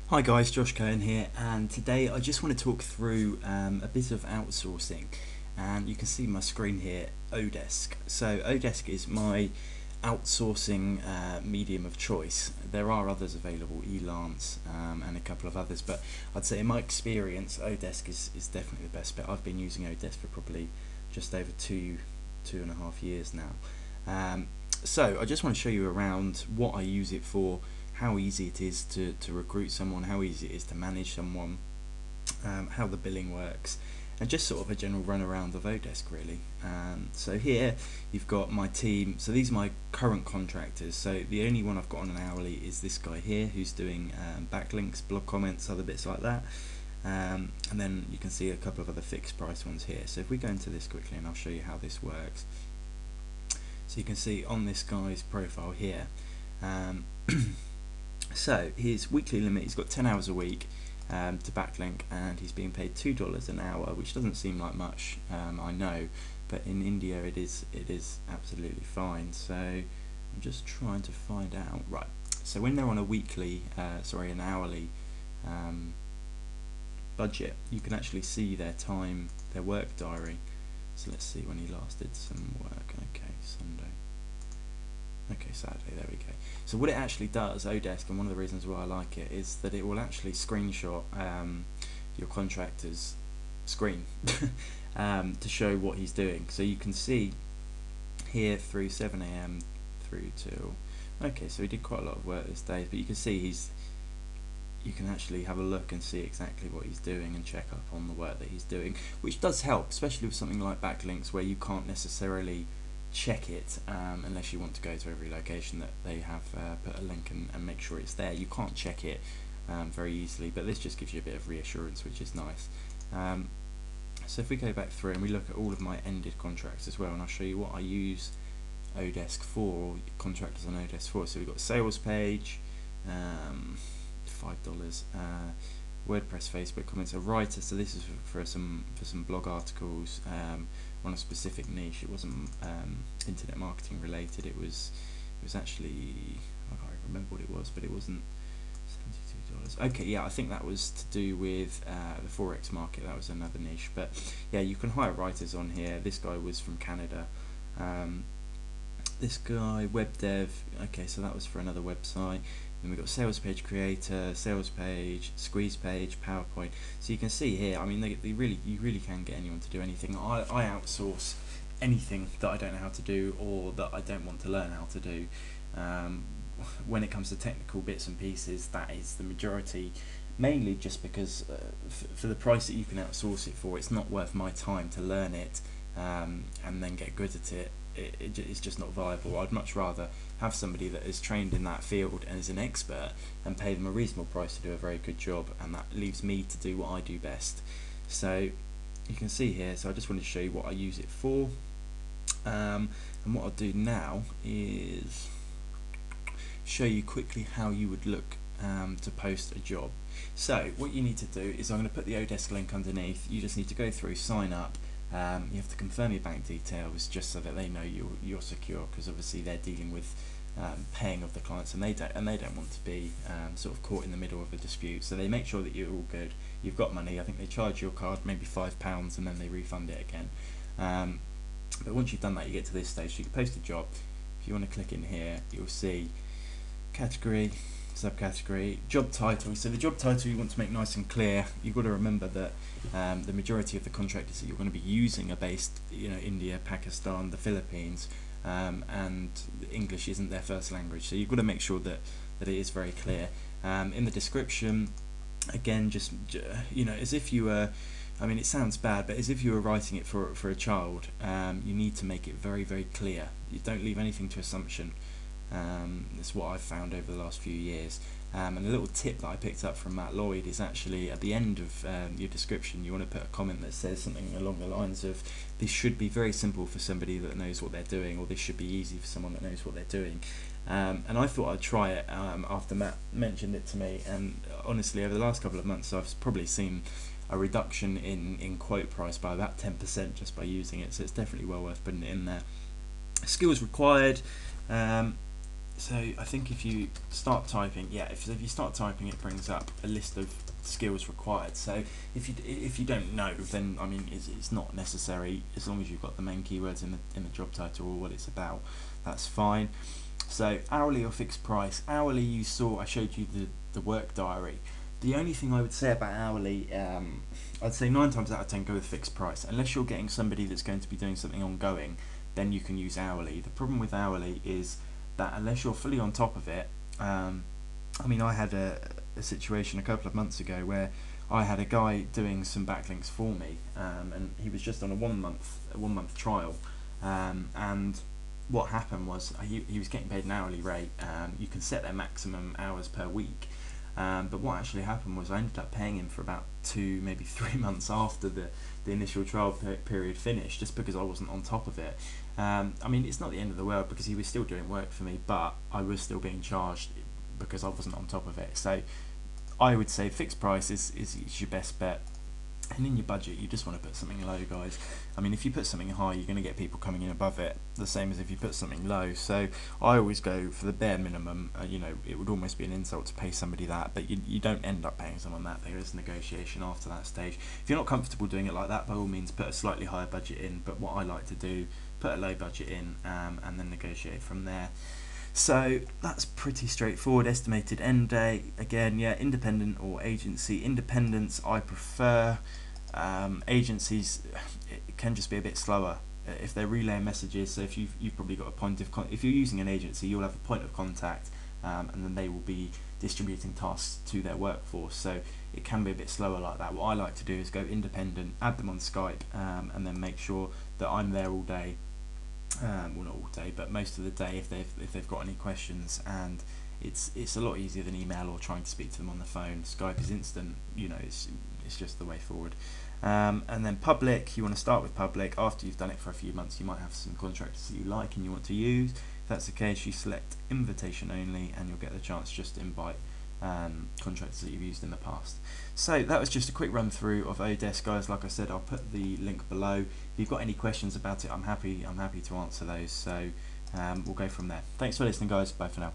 Hi guys, Josh Cohen here, and today I just want to talk through a bit of outsourcing. And you can see my screen here, Odesk. So Odesk is my outsourcing medium of choice. There are others available, Elance and a couple of others, but I'd say in my experience, Odesk is definitely the best bet. I've been using Odesk for probably just over two and a half years now. So I just want to show you around what I use it for, how easy it is to recruit someone, how easy it is to manage someone, how the billing works, and just sort of a general run around of Odesk really. So here you've got my team. So these are my current contractors. So the only one I've got on an hourly is this guy here who's doing backlinks, blog comments, other bits like that. And then you can see a couple of other fixed price ones here. So if we go into this quickly and I'll show you how this works. So you can see on this guy's profile here, so his weekly limit, he's got 10 hours a week to backlink, and he's being paid $2 an hour, which doesn't seem like much, I know, but in India it is absolutely fine. So I'm just trying to find out. Right, so when they're on a weekly, an hourly budget, you can actually see their time, their work diary. So let's see when he last did some work. Okay, Sunday. Okay, Saturday, there we go. So what it actually does, Odesk, and one of the reasons why I like it, is that it will actually screenshot your contractor's screen to show what he's doing. So you can see here through 7 AM through till, okay, so he did quite a lot of work this day, but you can see you can actually have a look and see exactly what he's doing and check up on the work that he's doing, which does help, especially with something like backlinks where you can't necessarily check it unless you want to go to every location that they have put a link and make sure it's there. You can't check it very easily, but this just gives you a bit of reassurance, which is nice. So if we go back through and we look at all of my ended contracts as well, and I'll show you what I use Odesk for, or contractors on Odesk for. So we've got sales page, $5, WordPress, Facebook comments, a writer. So this is for some blog articles on a specific niche. It wasn't internet marketing related. It was actually, I can't remember what it was, but it wasn't $72. Okay, yeah, I think that was to do with the forex market. That was another niche. But yeah, you can hire writers on here. This guy was from Canada. This guy, web dev. Okay, so that was for another website. Then we've got sales page creator, sales page, squeeze page, PowerPoint. So you can see here, I mean, you really can get anyone to do anything. I outsource anything that I don't know how to do or that I don't want to learn how to do. When it comes to technical bits and pieces, that is the majority, mainly just because for the price that you can outsource it for, it's not worth my time to learn it and then get good at it. It's just not viable. I'd much rather have somebody that is trained in that field and is an expert and pay them a reasonable price to do a very good job, and that leaves me to do what I do best. So you can see here, so I just wanted to show you what I use it for, and what I'll do now is show you quickly how you would look to post a job. So what you need to do is, I'm going to put the Odesk link underneath. You just need to go through, sign up. You have to confirm your bank details just so that they know you're secure, because obviously they're dealing with paying of the clients, and they don't want to be sort of caught in the middle of a dispute. So they make sure that you're all good, you've got money. I think they charge your card maybe £5 and then they refund it again. But once you've done that, you get to this stage. So you can post a job. If you want to click in here, you'll see category, subcategory, job title. So the job title you want to make nice and clear. You've got to remember that the majority of the contractors that you're going to be using are based, India, Pakistan, the Philippines, and English isn't their first language. So you've got to make sure that it is very clear. In the description, again, just as if you were, I mean, it sounds bad, but as if you were writing it for a child, you need to make it very, very clear. You don't leave anything to assumption. That's what I've found over the last few years. And a little tip that I picked up from Matt Lloyd is actually at the end of your description, you want to put a comment that says something along the lines of, this should be very simple for somebody that knows what they're doing, or this should be easy for someone that knows what they're doing. And I thought I'd try it after Matt mentioned it to me, and honestly over the last couple of months I've probably seen a reduction in quote price by about 10% just by using it. So it's definitely well worth putting it in there. Skills required. So I think if you start typing, yeah, if you start typing, it brings up a list of skills required. So if you don't know, then I mean it's not necessary, as long as you've got the main keywords in the job title or what it's about, that's fine. So hourly or fixed price. Hourly, you saw I showed you the work diary. The only thing I would say about hourly, I'd say 9 times out of 10 go with fixed price. Unless you're getting somebody that's going to be doing something ongoing, then you can use hourly. The problem with hourly is that unless you're fully on top of it, I mean, I had a situation a couple of months ago where I had a guy doing some backlinks for me, and he was just on a one month trial, and what happened was he was getting paid an hourly rate. You can set their maximum hours per week, but what actually happened was I ended up paying him for about 2, maybe 3 months after the initial trial period finished, just because I wasn't on top of it. I mean, it's not the end of the world because he was still doing work for me, but I was still being charged because I wasn't on top of it. So I would say fixed price is your best bet. And in your budget, you just want to put something low, guys. I mean, if you put something high, you're going to get people coming in above it, the same as if you put something low. So I always go for the bare minimum. You know, it would almost be an insult to pay somebody that, but you don't end up paying someone that. There is negotiation after that stage. If you're not comfortable doing it like that, by all means, put a slightly higher budget in. But what I like to do, put a low budget in, and then negotiate from there. So that's pretty straightforward. Estimated end date, again, yeah, independent or agency. Independents I prefer. Agencies, it can just be a bit slower if they're relaying messages. So if you've probably got a point of if you're using an agency, you'll have a point of contact, and then they will be distributing tasks to their workforce. So it can be a bit slower like that. What I like to do is go independent, add them on Skype, and then make sure that I'm there all day. Well, not all day, but most of the day if they've got any questions. And it's a lot easier than email or trying to speak to them on the phone. Skype is instant. You know, it's just the way forward. And then public, you want to start with public. After you've done it for a few months, you might have some contractors that you like and you want to use. If that's the case, you select invitation only, and you'll get the chance just to invite contractors that you've used in the past. So that was just a quick run through of Odesk, guys. Like I said, I'll put the link below. If you've got any questions about it, I'm happy to answer those. So we'll go from there. Thanks for listening, guys. Bye for now.